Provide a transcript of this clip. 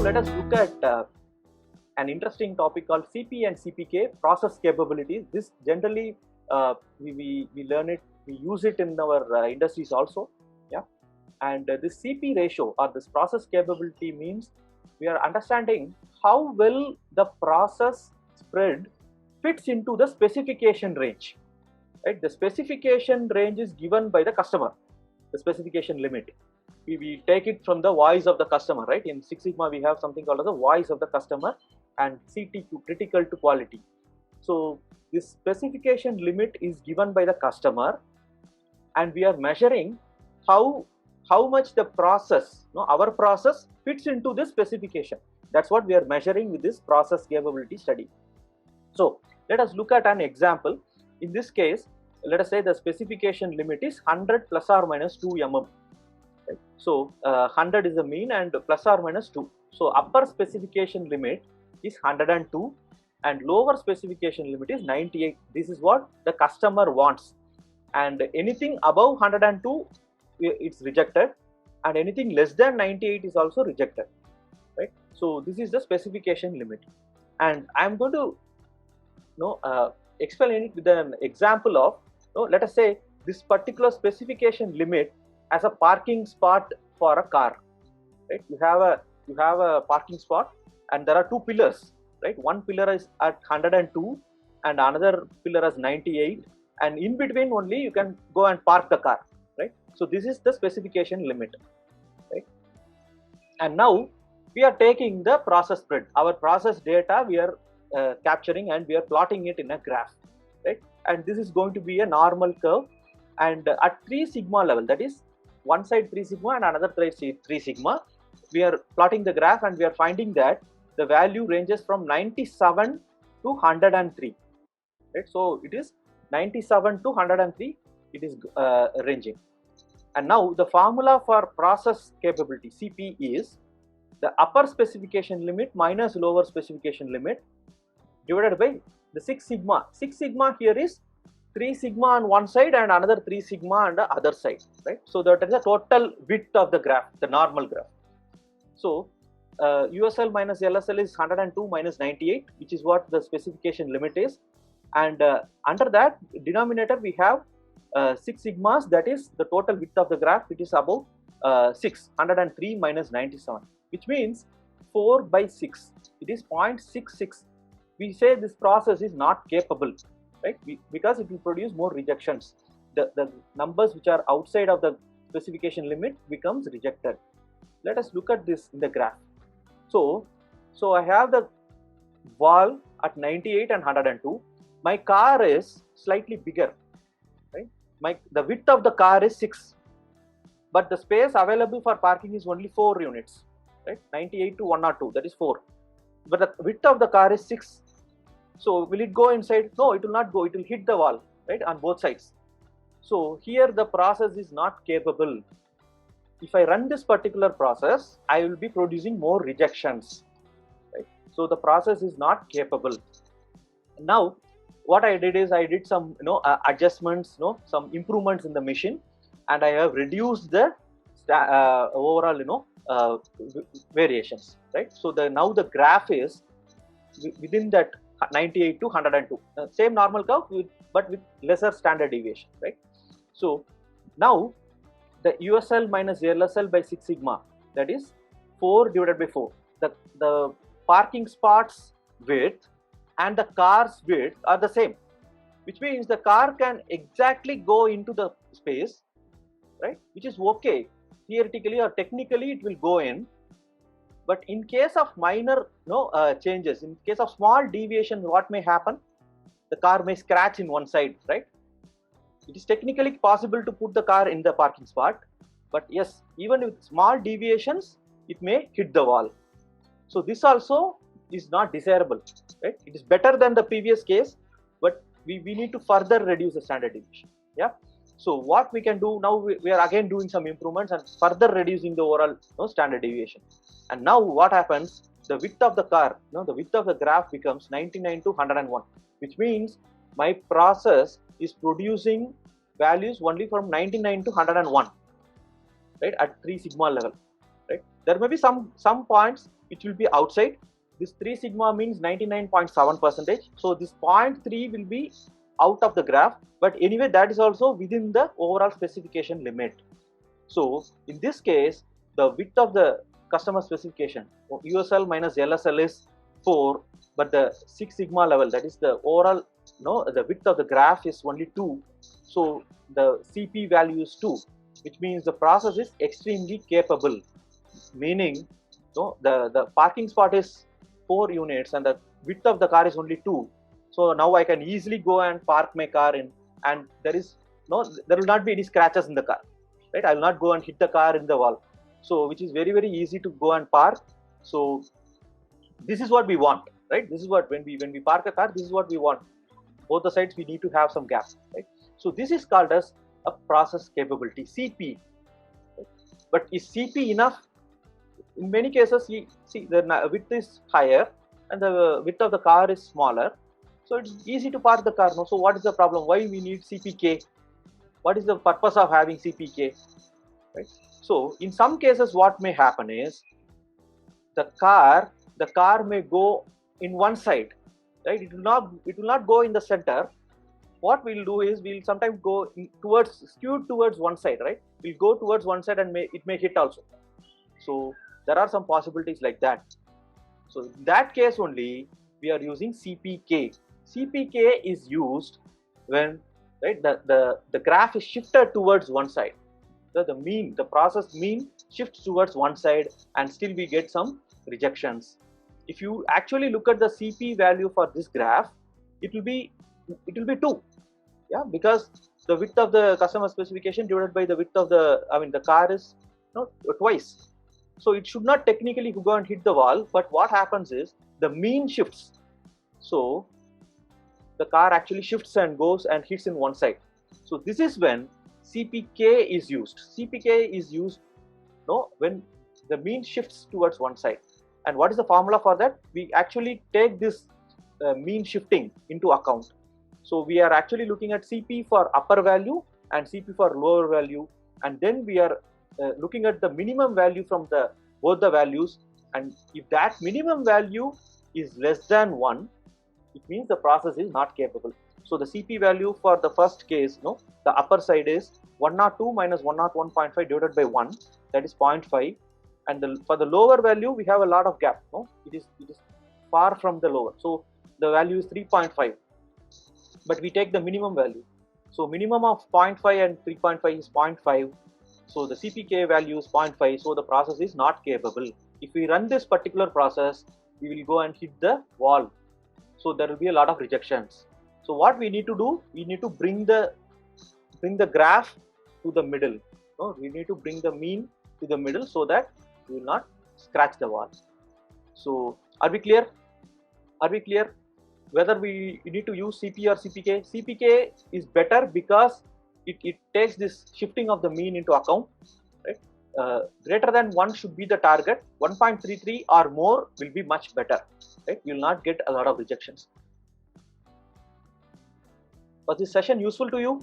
let us look at an interesting topic called Cp and CpK, process capabilities. This generally we learn it, we use it in our industries also. Yeah, and this Cp ratio or this process capability means we are understanding how well the process spread fits into the specification range. Right, the specification range is given by the customer, the specification limit. We take it from the voice of the customer, right? In Six Sigma, we have something called as the voice of the customer and CTQ, critical to quality. So this specification limit is given by the customer, and we are measuring how much the process, our process fits into this specification. That's what we are measuring with this process capability study. So let us look at an example. In this case, let us say the specification limit is 100 plus or minus 2 mm. Right? So 100 is the mean and plus or minus 2. So upper specification limit is 102 and lower specification limit is 98. This is what the customer wants, and anything above 102 it's rejected, and anything less than 98 is also rejected. Right? So this is the specification limit, and I am going to explain it with an example of, let us say this particular specification limit as a parking spot for a car. Right? You have a parking spot, and there are two pillars. Right? One pillar is at 102 and another pillar is 98, and in between only you can go and park the car. Right? So this is the specification limit. Right? And now we are taking the process spread. Our process data we are capturing and we are plotting it in a graph. Right? And this is going to be a normal curve, and at 3 sigma level, that is one side 3 sigma and another side 3 sigma, we are plotting the graph, and we are finding that the value ranges from 97 to 103. Right? So it is 97 to 103, it is ranging. And now the formula for process capability Cp is the upper specification limit minus lower specification limit divided by the 6 sigma. 6 sigma here is 3 sigma on one side and another 3 sigma on the other side. Right? So that is the total width of the graph, the normal graph. So USL minus LSL is 102 minus 98, which is what the specification limit is, and under that denominator we have 6 sigmas, that is the total width of the graph. It is about 103 minus 97, which means 4 by 6. It is 0.66. We say this process is not capable, right? Because it will produce more rejections. The numbers which are outside of the specification limit becomes rejected. Let us look at this in the graph. So I have the wall at 98 and 102. My car is slightly bigger. Right? The width of the car is 6, but the space available for parking is only 4 units. Right? 98 to 102, that is 4. But the width of the car is 6. So will it go inside? No, it will not go. It will hit the wall, right, on both sides. So here the process is not capable. If I run this particular process, I will be producing more rejections. Right? So the process is not capable. Now what I did is I did some adjustments, some improvements in the machine, and I have reduced the overall variations. Right? So now the graph is within that 98 to 102, same normal curve but with lesser standard deviation. Right? So now the USL minus LSL by 6 sigma, that is 4 divided by 4. The parking spots width and the car's width are the same, which means the car can exactly go into the space, right? Which is okay. Theoretically or technically it will go in, but in case of minor changes, in case of small deviation, what may happen? The car may scratch in one side, right? It is technically possible to put the car in the parking spot, but yes, even with small deviations, it may hit the wall. So this also is not desirable. Right? It is better than the previous case, but we need to further reduce the standard deviation. Yeah. So what we can do now, we are again doing some improvements and further reducing the overall standard deviation. And now what happens? The width of the car, the width of the graph becomes 99 to 101, which means my process is producing values only from 99 to 101, right, at 3 sigma level. Right? There may be some points which will be outside. This 3 sigma means 99.7%. So this 0.3 will be out of the graph, but anyway that is also within the overall specification limit. So in this case, the width of the customer specification, USL minus LSL is 4, but the 6 sigma level, that is the overall, the width of the graph is only 2. So the CP value is 2, which means the process is extremely capable, meaning the parking spot is 4 units and the width of the car is only 2. So now I can easily go and park my car in, and there will not be any scratches in the car, right? I will not go and hit the car in the wall. So which is very, very easy to go and park. So this is what we want, right? This is what, when we park a car, this is what we want. Both the sides we need to have some gap, right? So this is called as a process capability, CP. Right? But is CP enough? In many cases, you see the width is higher and the width of the car is smaller. So it's easy to park the car. No? So what is the problem? Why we need CPK? What is the purpose of having CPK? Right? So in some cases, what may happen is the car may go in one side, right? It will not go in the center. What we'll do is we'll sometimes go skewed towards one side, right? We'll go towards one side and it may hit also. So there are some possibilities like that. So in that case only we are using CPK. CPK is used when, right, the graph is shifted towards one side. The process mean shifts towards one side and still we get some rejections. If you actually look at the CP value for this graph, it will be 2, yeah, because the width of the customer specification divided by the width of the car is twice. So it should not technically go and hit the wall, but what happens is the mean shifts. So the car actually shifts and goes and hits in one side. So this is when CPK is used. CPK is used when the mean shifts towards one side. And what is the formula for that? We actually take this mean shifting into account. So we are actually looking at CP for upper value and CP for lower value, and then we are looking at the minimum value from both the values, and if that minimum value is less than 1, it means the process is not capable. So the CP value for the first case, the upper side is 102 minus 101.5 divided by 1, that is 0.5, and for the lower value we have a lot of gap. It is far from the lower, so the value is 3.5, but we take the minimum value. So minimum of 0.5 and 3.5 is 0.5. So the CPK value is 0.5, so the process is not capable. If we run this particular process, we will go and hit the wall. So there will be a lot of rejections. So what we need to do, we need to bring the graph to the middle. We need to bring the mean to the middle so that we will not scratch the wall. So are we clear? Are we clear? Whether we need to use CP or CPK? CPK is better because it takes this shifting of the mean into account, right? Greater than 1 should be the target. 1.33 or more will be much better, right? You will not get a lot of rejections. Was this session useful to you?